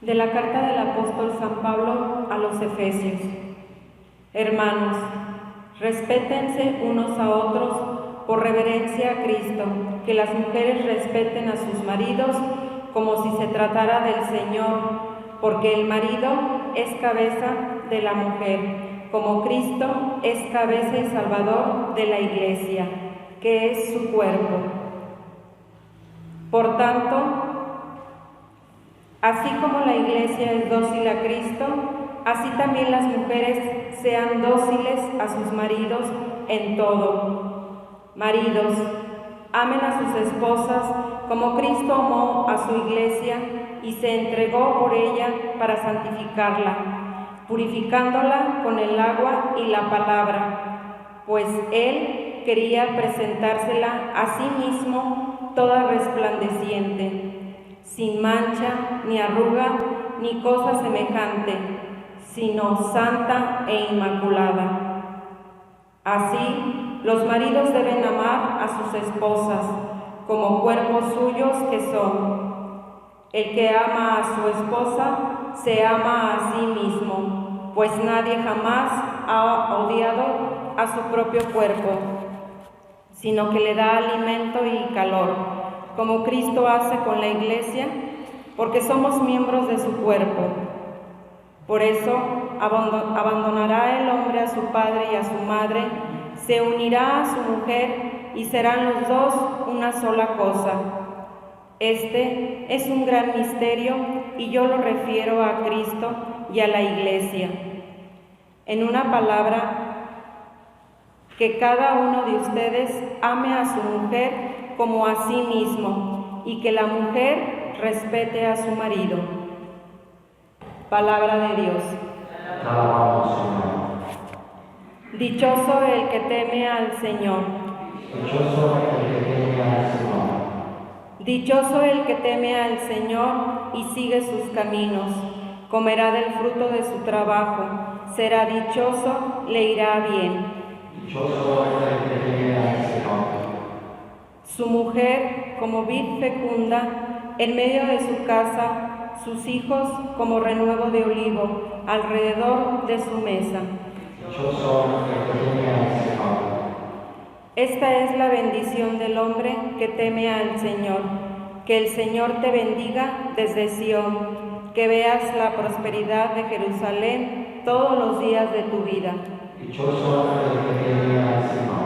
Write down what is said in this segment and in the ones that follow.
De la carta del apóstol San Pablo a los Efesios. Hermanos, respétense unos a otros por reverencia a Cristo, que las mujeres respeten a sus maridos como si se tratara del Señor, porque el marido es cabeza de la mujer, como Cristo es cabeza y salvador de la Iglesia, que es su cuerpo. Por tanto, así como la Iglesia es dócil a Cristo, así también las mujeres sean dóciles a sus maridos en todo. Maridos, amen a sus esposas como Cristo amó a su Iglesia y se entregó por ella para santificarla, purificándola con el agua y la palabra, pues Él quería presentársela a sí mismo toda resplandeciente, sin mancha, ni arruga, ni cosa semejante, sino santa e inmaculada. Así, los maridos deben amar a sus esposas, como cuerpos suyos que son. El que ama a su esposa, se ama a sí mismo, pues nadie jamás ha odiado a su propio cuerpo, sino que le da alimento y calor, como Cristo hace con la Iglesia, porque somos miembros de su cuerpo. Por eso abandonará el hombre a su padre y a su madre, se unirá a su mujer y serán los dos una sola cosa. Este es un gran misterio y yo lo refiero a Cristo y a la Iglesia. En una palabra, que cada uno de ustedes ame a su mujer como a sí mismo, y que la mujer respete a su marido. Palabra de Dios. Alabamos, Señor. Dichoso el que teme al Señor. Dichoso el que teme al Señor. Dichoso el que teme al Señor y sigue sus caminos. Comerá del fruto de su trabajo. Será dichoso, le irá bien. Dichoso el que teme al Señor. Su mujer como vid fecunda en medio de su casa, sus hijos como renuevo de olivo alrededor de su mesa. Dichoso el que teme al Señor. Esta es la bendición del hombre que teme al Señor. Que el Señor te bendiga desde Sión, que veas la prosperidad de Jerusalén todos los días de tu vida. Dichoso el que teme al Señor.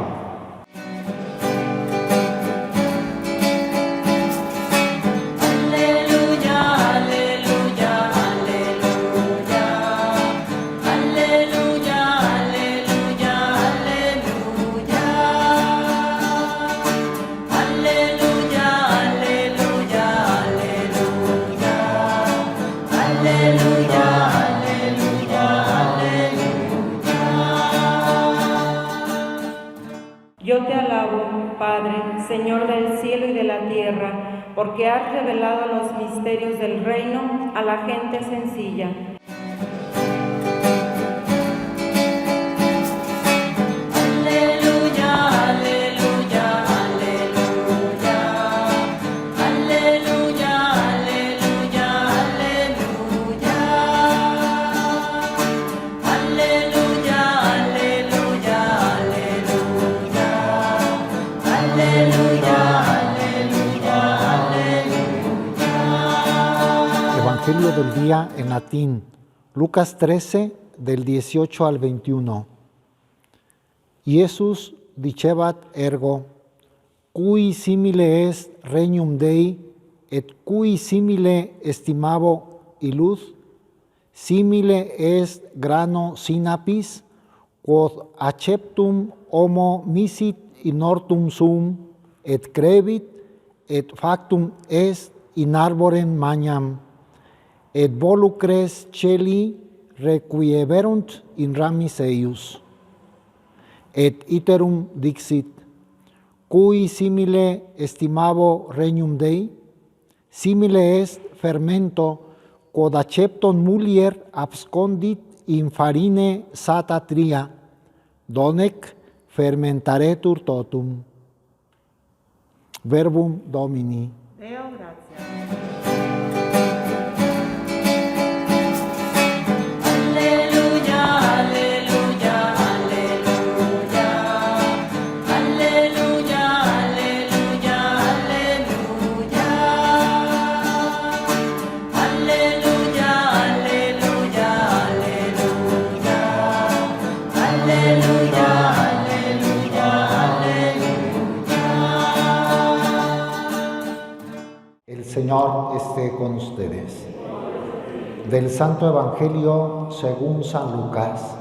Yo te alabo, Padre, Señor del cielo y de la tierra, porque has revelado los misterios del reino a la gente sencilla. Evangelio del día en latín, Lucas 13, del 18 al 21. Iesus dicebat ergo, cui simile est regnum Dei, et cui simile estimabo illud, simile est grano sinapis, quod acceptum homo misit in hortum sum, et crevit, et factum est in arborem magnam, et volucres celi requieverunt in ramis eius. Et iterum dixit, cui simile estimabo regnum Dei, simile est fermento, quod accepton mulier abscondit in farine sata tria, donec fermentaretur totum. Verbum Domini. Deo gratia. esté con ustedes. Del Santo Evangelio según San Lucas.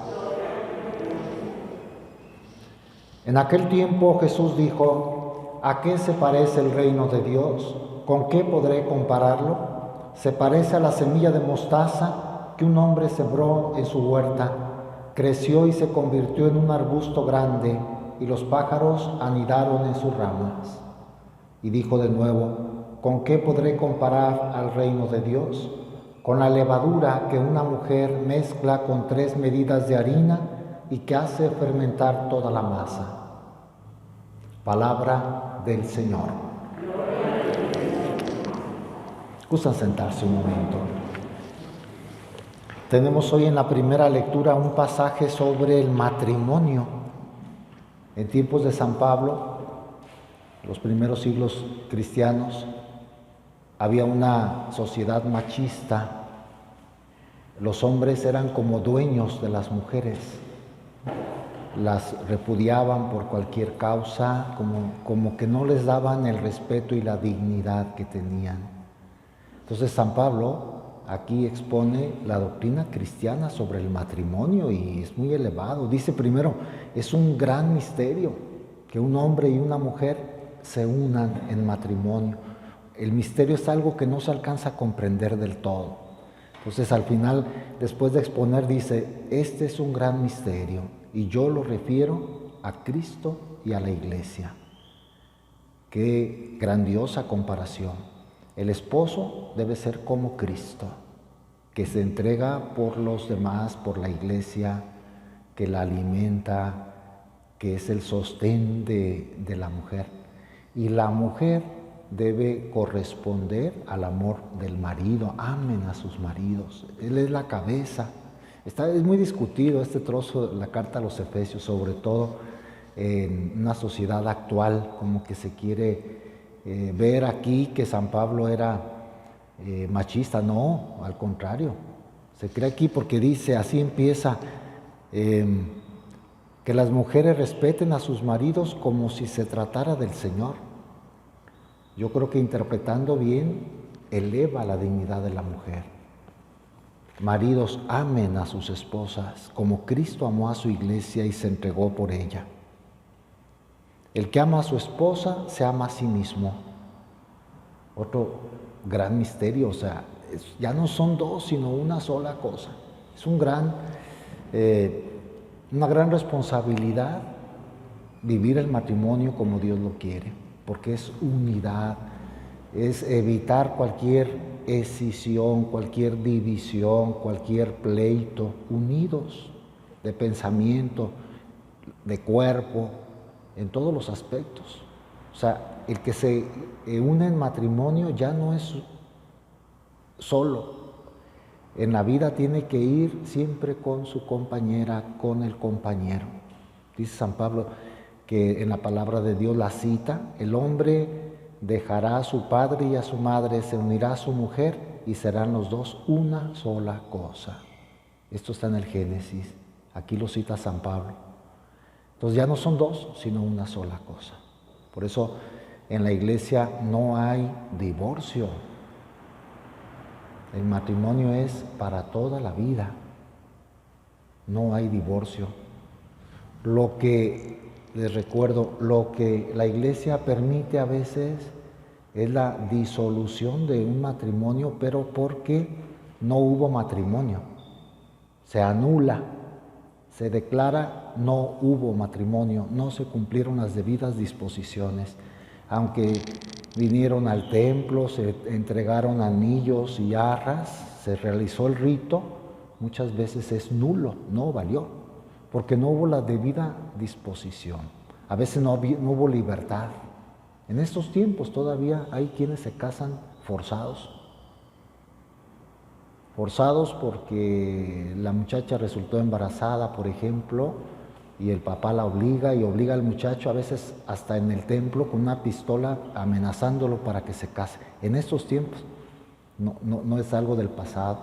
En aquel tiempo Jesús dijo: ¿a qué se parece el reino de Dios? ¿Con qué podré compararlo? Se parece a la semilla de mostaza que un hombre sembró en su huerta. Creció y se convirtió en un arbusto grande, y los pájaros anidaron en sus ramas. Y dijo de nuevo: ¿con qué podré comparar al reino de Dios? Con la levadura que una mujer mezcla con 3 medidas de harina y que hace fermentar toda la masa. Palabra del Señor. Gustan sentarse un momento. Tenemos hoy en la primera lectura un pasaje sobre el matrimonio. En tiempos de San Pablo, los primeros siglos cristianos, había una sociedad machista. Los hombres eran como dueños de las mujeres. Las repudiaban por cualquier causa, como que no les daban el respeto y la dignidad que tenían. Entonces San Pablo aquí expone la doctrina cristiana sobre el matrimonio y es muy elevado. Dice primero, es un gran misterio que un hombre y una mujer se unan en matrimonio. El misterio es algo que no se alcanza a comprender del todo. Entonces al final, después de exponer, dice, este es un gran misterio y yo lo refiero a Cristo y a la Iglesia. Qué grandiosa comparación. El esposo debe ser como Cristo, que se entrega por los demás, por la Iglesia, que la alimenta, que es el sostén de la mujer. Y la mujer debe corresponder al amor del marido. Amen a sus maridos. Él es la cabeza. Es muy discutido este trozo de la carta a los Efesios, sobre todo en una sociedad actual, como que se quiere ver aquí que San Pablo era machista. No, al contrario. Se cree aquí porque dice, así empieza, que las mujeres respeten a sus maridos como si se tratara del Señor. Yo creo que interpretando bien, eleva la dignidad de la mujer. Maridos, amen a sus esposas como Cristo amó a su iglesia y se entregó por ella. El que ama a su esposa se ama a sí mismo. Otro gran misterio, o sea, ya no son dos, sino una sola cosa. Es una gran responsabilidad vivir el matrimonio como Dios lo quiere, porque es unidad, es evitar cualquier escisión, cualquier división, cualquier pleito, unidos de pensamiento, de cuerpo, en todos los aspectos. O sea, el que se une en matrimonio ya no es solo. En la vida tiene que ir siempre con su compañera, con el compañero. Dice San Pablo que en la palabra de Dios la cita: el hombre dejará a su padre y a su madre, se unirá a su mujer y serán los dos una sola cosa. Esto está en el Génesis, aquí lo cita San Pablo. Entonces ya no son dos, sino una sola cosa. Por eso en la iglesia no hay divorcio. El matrimonio es para toda la vida. No hay divorcio. Les recuerdo, lo que la iglesia permite a veces es la disolución de un matrimonio, pero porque no hubo matrimonio. Se anula, se declara no hubo matrimonio, no se cumplieron las debidas disposiciones. Aunque vinieron al templo, se entregaron anillos y arras, se realizó el rito, muchas veces es nulo, no valió, porque no hubo la debida disposición. A veces no hubo libertad. En estos tiempos todavía hay quienes se casan forzados porque la muchacha resultó embarazada, por ejemplo, y el papá la obliga y obliga al muchacho, a veces hasta en el templo, con una pistola amenazándolo para que se case. En estos tiempos no es algo del pasado.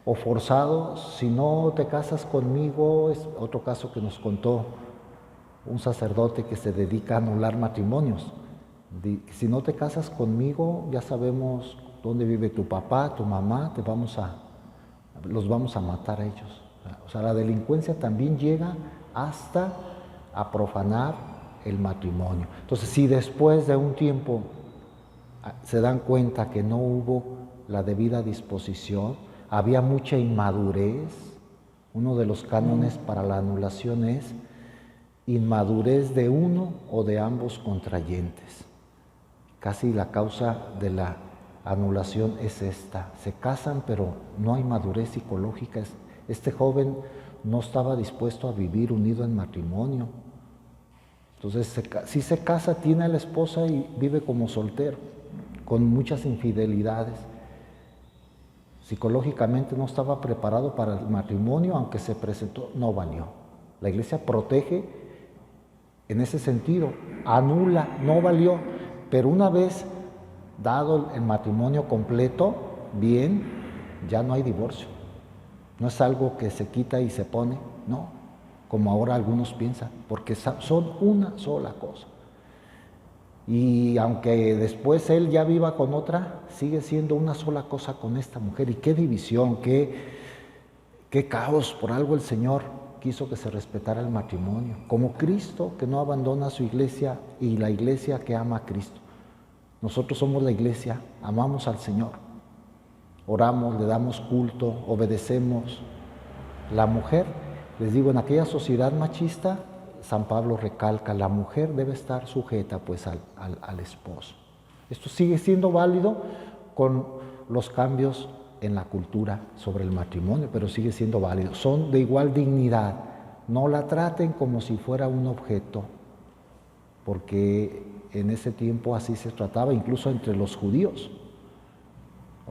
O forzado, si no te casas conmigo, es otro caso que nos contó un sacerdote que se dedica a anular matrimonios. Si no te casas conmigo, ya sabemos dónde vive tu papá, tu mamá, los vamos a matar a ellos. O sea, la delincuencia también llega hasta a profanar el matrimonio. Entonces, si después de un tiempo se dan cuenta que no hubo la debida disposición, había mucha inmadurez, uno de los cánones para la anulación es inmadurez de uno o de ambos contrayentes. Casi la causa de la anulación es esta. Se casan, pero no hay madurez psicológica. Este joven no estaba dispuesto a vivir unido en matrimonio. Entonces, si se casa, tiene a la esposa y vive como soltero, con muchas infidelidades. Psicológicamente no estaba preparado para el matrimonio, aunque se presentó, no valió. La Iglesia protege en ese sentido, anula, no valió, pero una vez dado el matrimonio completo, bien, ya no hay divorcio. No es algo que se quita y se pone, no, como ahora algunos piensan, porque son una sola cosa. Y aunque después él ya viva con otra, sigue siendo una sola cosa con esta mujer. Y qué división, qué caos. Por algo el Señor quiso que se respetara el matrimonio, como Cristo que no abandona a su iglesia y la iglesia que ama a Cristo. Nosotros somos la iglesia, amamos al Señor, oramos, le damos culto, obedecemos. La mujer, les digo, en aquella sociedad machista, San Pablo recalca, la mujer debe estar sujeta pues al esposo. Esto sigue siendo válido con los cambios en la cultura sobre el matrimonio, pero sigue siendo válido. Son de igual dignidad. No la traten como si fuera un objeto, porque en ese tiempo así se trataba, incluso entre los judíos.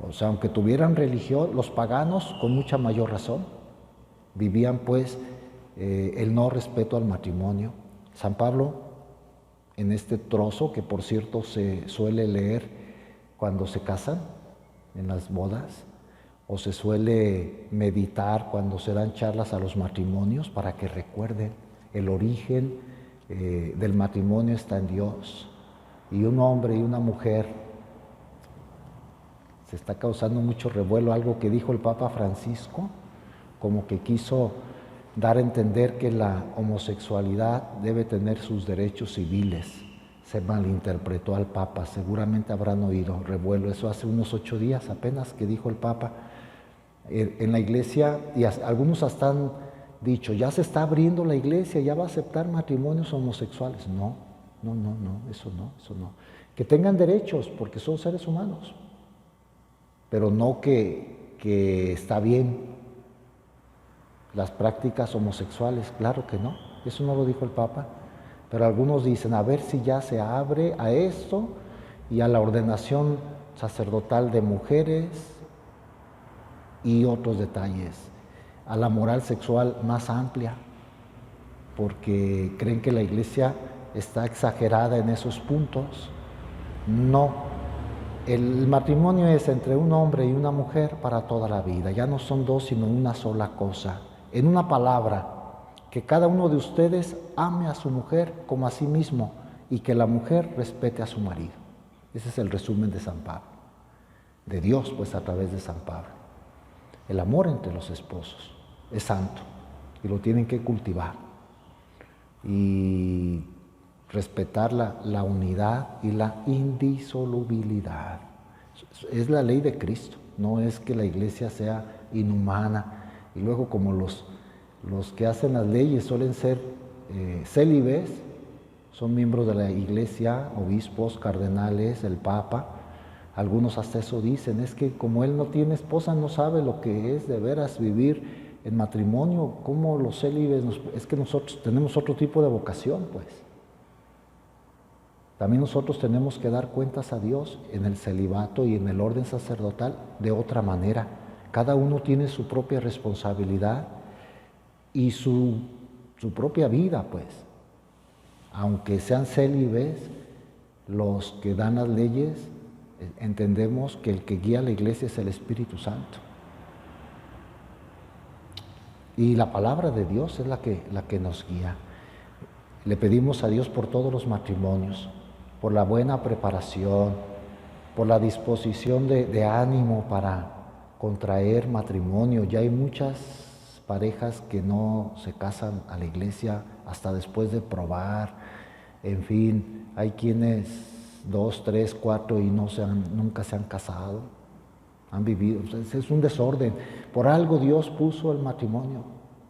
O sea, aunque tuvieran religión, los paganos con mucha mayor razón vivían pues el no respeto al matrimonio. San Pablo, en este trozo, que por cierto se suele leer cuando se casan, en las bodas, o se suele meditar cuando se dan charlas a los matrimonios para que recuerden el origen del matrimonio está en Dios. Y un hombre y una mujer, se está causando mucho revuelo, algo que dijo el Papa Francisco, como que quiso dar a entender que la homosexualidad debe tener sus derechos civiles. Se malinterpretó al Papa, seguramente habrán oído revuelo, eso hace unos 8 días apenas que dijo el Papa. En la iglesia, y algunos hasta han dicho, ya se está abriendo la iglesia, ya va a aceptar matrimonios homosexuales. No, eso no. Que tengan derechos, porque son seres humanos, pero no que está bien las prácticas homosexuales, claro que no, eso no lo dijo el Papa, pero algunos dicen, a ver si ya se abre a esto y a la ordenación sacerdotal de mujeres y otros detalles, a la moral sexual más amplia, porque creen que la iglesia está exagerada en esos puntos. No, el matrimonio es entre un hombre y una mujer para toda la vida, ya no son dos sino una sola cosa. En una palabra, que cada uno de ustedes ame a su mujer como a sí mismo y que la mujer respete a su marido. Ese es el resumen de San Pablo, de Dios pues a través de San Pablo. El amor entre los esposos es santo y lo tienen que cultivar y respetar la unidad y la indisolubilidad. Es la ley de Cristo, no es que la iglesia sea inhumana. Y luego como los que hacen las leyes suelen ser célibes, son miembros de la iglesia, obispos, cardenales, el Papa, algunos hasta eso dicen, es que como él no tiene esposa no sabe lo que es de veras vivir en matrimonio, como los célibes, es que nosotros tenemos otro tipo de vocación pues. También nosotros tenemos que dar cuentas a Dios en el celibato y en el orden sacerdotal de otra manera. Cada uno tiene su propia responsabilidad y su propia vida, pues. Aunque sean célibes, los que dan las leyes, entendemos que el que guía a la iglesia es el Espíritu Santo. Y la palabra de Dios es la que nos guía. Le pedimos a Dios por todos los matrimonios, por la buena preparación, por la disposición de ánimo para contraer matrimonio. Ya hay muchas parejas que no se casan a la iglesia hasta después de probar. En fin, hay quienes 2, 3, 4 y nunca se han casado, han vivido. Es un desorden. Por algo Dios puso el matrimonio,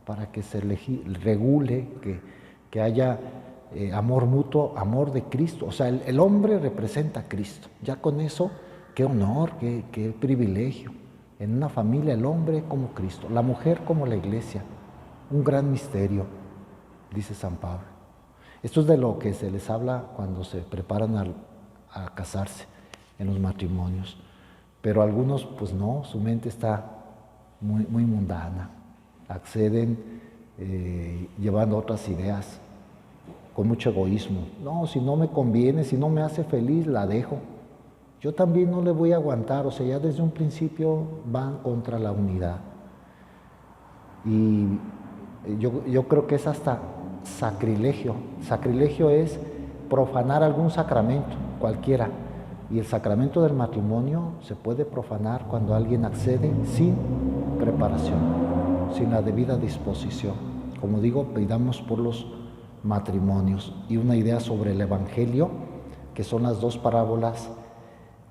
para que se regule, que haya amor mutuo, amor de Cristo. O sea, el hombre representa a Cristo. Ya con eso, qué honor, qué privilegio. En una familia el hombre como Cristo, la mujer como la iglesia. Un gran misterio, dice San Pablo. Esto es de lo que se les habla cuando se preparan a casarse en los matrimonios. Pero algunos, pues no, su mente está muy, muy mundana. Acceden llevando otras ideas, con mucho egoísmo. No, si no me conviene, si no me hace feliz, la dejo. Yo también no le voy a aguantar. O sea, ya desde un principio van contra la unidad. Y yo creo que es hasta sacrilegio. Sacrilegio es profanar algún sacramento, cualquiera. Y el sacramento del matrimonio se puede profanar cuando alguien accede sin preparación, sin la debida disposición. Como digo, pidamos por los matrimonios. Y una idea sobre el Evangelio, que son las dos parábolas: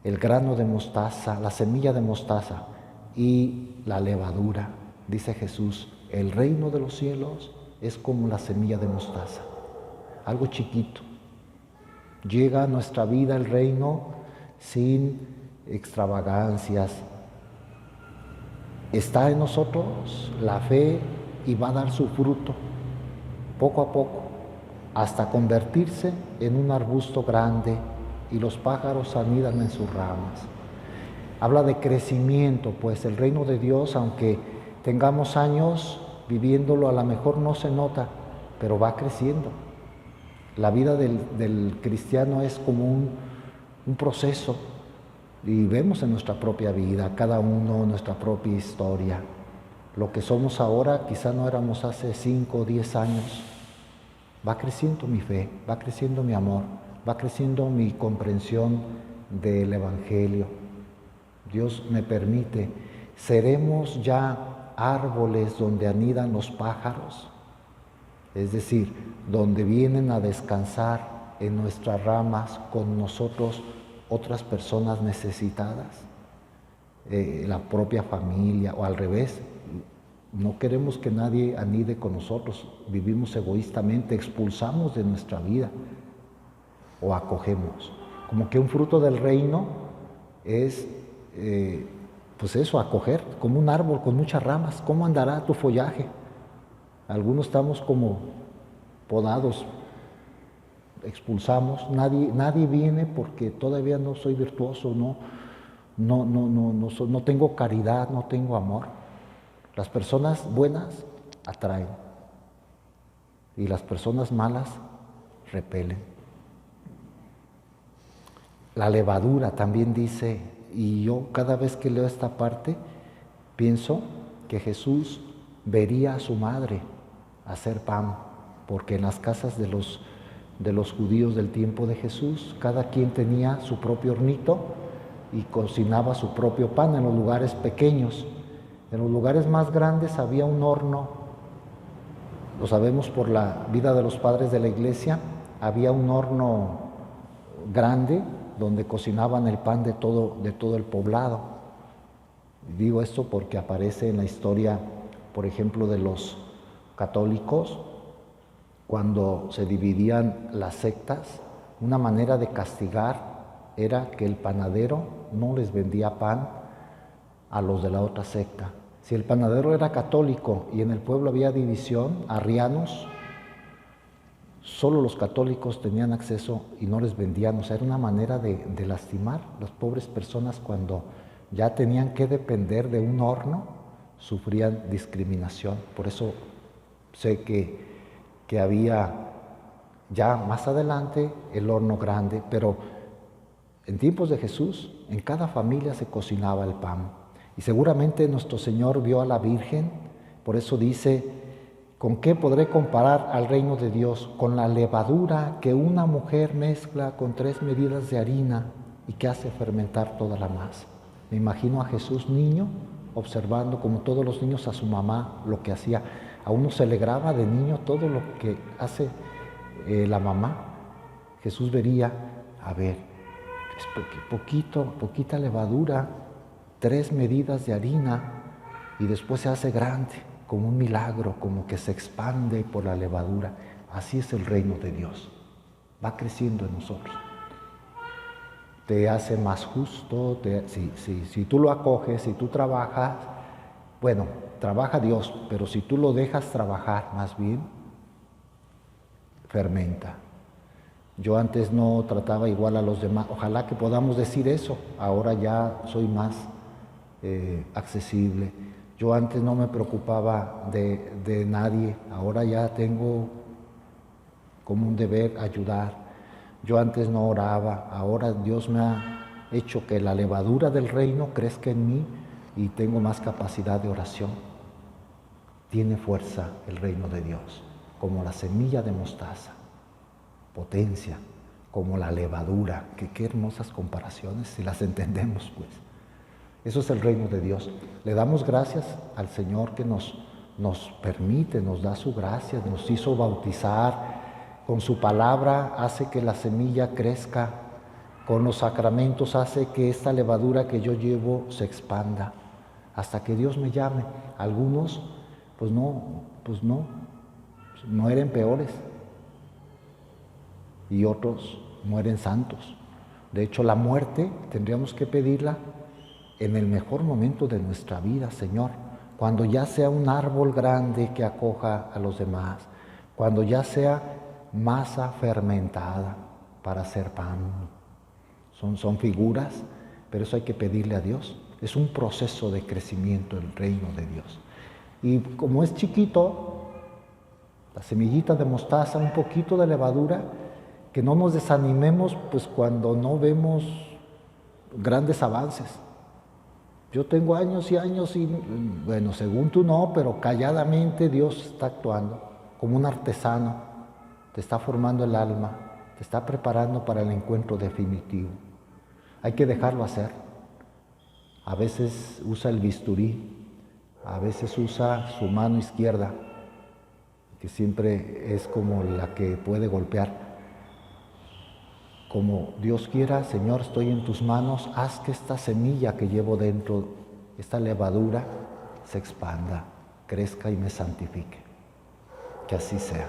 el grano de mostaza, la semilla de mostaza y la levadura. Dice Jesús, el reino de los cielos es como la semilla de mostaza, algo chiquito. Llega a nuestra vida el reino sin extravagancias. Está en nosotros la fe y va a dar su fruto poco a poco, hasta convertirse en un arbusto grande y los pájaros anidan en sus ramas. Habla de crecimiento, pues el reino de Dios, aunque tengamos años viviéndolo, a lo mejor no se nota, pero va creciendo. La vida del cristiano es como un proceso, y vemos en nuestra propia vida, cada uno nuestra propia historia. Lo que somos ahora quizá no éramos hace 5 o 10 años. Va creciendo mi fe, va creciendo mi amor, va creciendo mi comprensión del Evangelio. Dios me permite. ¿Seremos ya árboles donde anidan los pájaros? Es decir, donde vienen a descansar en nuestras ramas con nosotros otras personas necesitadas, la propia familia, o al revés. No queremos que nadie anide con nosotros, vivimos egoístamente, expulsamos de nuestra vida o acogemos. Como que un fruto del reino es, pues eso, acoger, como un árbol con muchas ramas. ¿Cómo andará tu follaje? Algunos estamos como podados, expulsamos, nadie viene porque todavía no soy virtuoso, no tengo caridad, no tengo amor. Las personas buenas atraen y las personas malas repelen. La levadura también dice, y yo cada vez que leo esta parte pienso que Jesús vería a su madre hacer pan, porque en las casas de los judíos del tiempo de Jesús, cada quien tenía su propio hornito y cocinaba su propio pan en los lugares pequeños. En los lugares más grandes había un horno. Lo sabemos por la vida de los padres de la iglesia. Había un horno grande donde cocinaban el pan de todo el poblado. Digo esto porque aparece en la historia, por ejemplo, de los católicos, cuando se dividían las sectas. Una manera de castigar era que el panadero no les vendía pan a los de la otra secta. Si el panadero era católico y en el pueblo había división, arrianos, solo los católicos tenían acceso y no les vendían. O sea, era una manera de lastimar a las pobres personas. Cuando ya tenían que depender de un horno, sufrían discriminación. Por eso sé que había ya más adelante el horno grande, pero en tiempos de Jesús, en cada familia se cocinaba el pan. Y seguramente nuestro Señor vio a la Virgen, por eso dice, ¿con qué podré comparar al reino de Dios? Con la levadura que una mujer mezcla con 3 medidas de harina y que hace fermentar toda la masa. Me imagino a Jesús niño observando como todos los niños a su mamá lo que hacía. A uno se le graba de niño todo lo que hace la mamá. Jesús vería, a ver, es poquita levadura, 3 medidas de harina y después se hace grande, como un milagro, como que se expande por la levadura. Así es el reino de Dios, va creciendo en nosotros. Te hace más justo, si tú lo acoges, si tú trabajas, bueno, trabaja Dios, pero si tú lo dejas trabajar más bien, fermenta. Yo antes no trataba igual a los demás, ojalá que podamos decir eso, ahora ya soy más accesible. Yo antes no me preocupaba de nadie, ahora ya tengo como un deber ayudar. Yo antes no oraba, ahora Dios me ha hecho que la levadura del reino crezca en mí y tengo más capacidad de oración. Tiene fuerza el reino de Dios, como la semilla de mostaza, potencia, como la levadura. Qué hermosas comparaciones, si las entendemos, pues. Eso es el reino de Dios. Le damos gracias al Señor que nos permite, nos da su gracia, nos hizo bautizar. Con su palabra hace que la semilla crezca. Con los sacramentos hace que esta levadura que yo llevo se expanda hasta que Dios me llame. Algunos, pues no mueren peores y otros mueren santos. De hecho, la muerte tendríamos que pedirla en el mejor momento de nuestra vida, Señor, cuando ya sea un árbol grande que acoja a los demás, cuando ya sea masa fermentada para hacer pan. Son figuras, pero eso hay que pedirle a Dios. Es un proceso de crecimiento del reino de Dios. Y como es chiquito, la semillita de mostaza, un poquito de levadura, que no nos desanimemos pues cuando no vemos grandes avances. Yo tengo años y años y, bueno, según tú no, pero calladamente Dios está actuando como un artesano. Te está formando el alma, te está preparando para el encuentro definitivo. Hay que dejarlo hacer. A veces usa el bisturí, a veces usa su mano izquierda, que siempre es como la que puede golpear. Como Dios quiera, Señor, estoy en tus manos, haz que esta semilla que llevo dentro, esta levadura, se expanda, crezca y me santifique. Que así sea.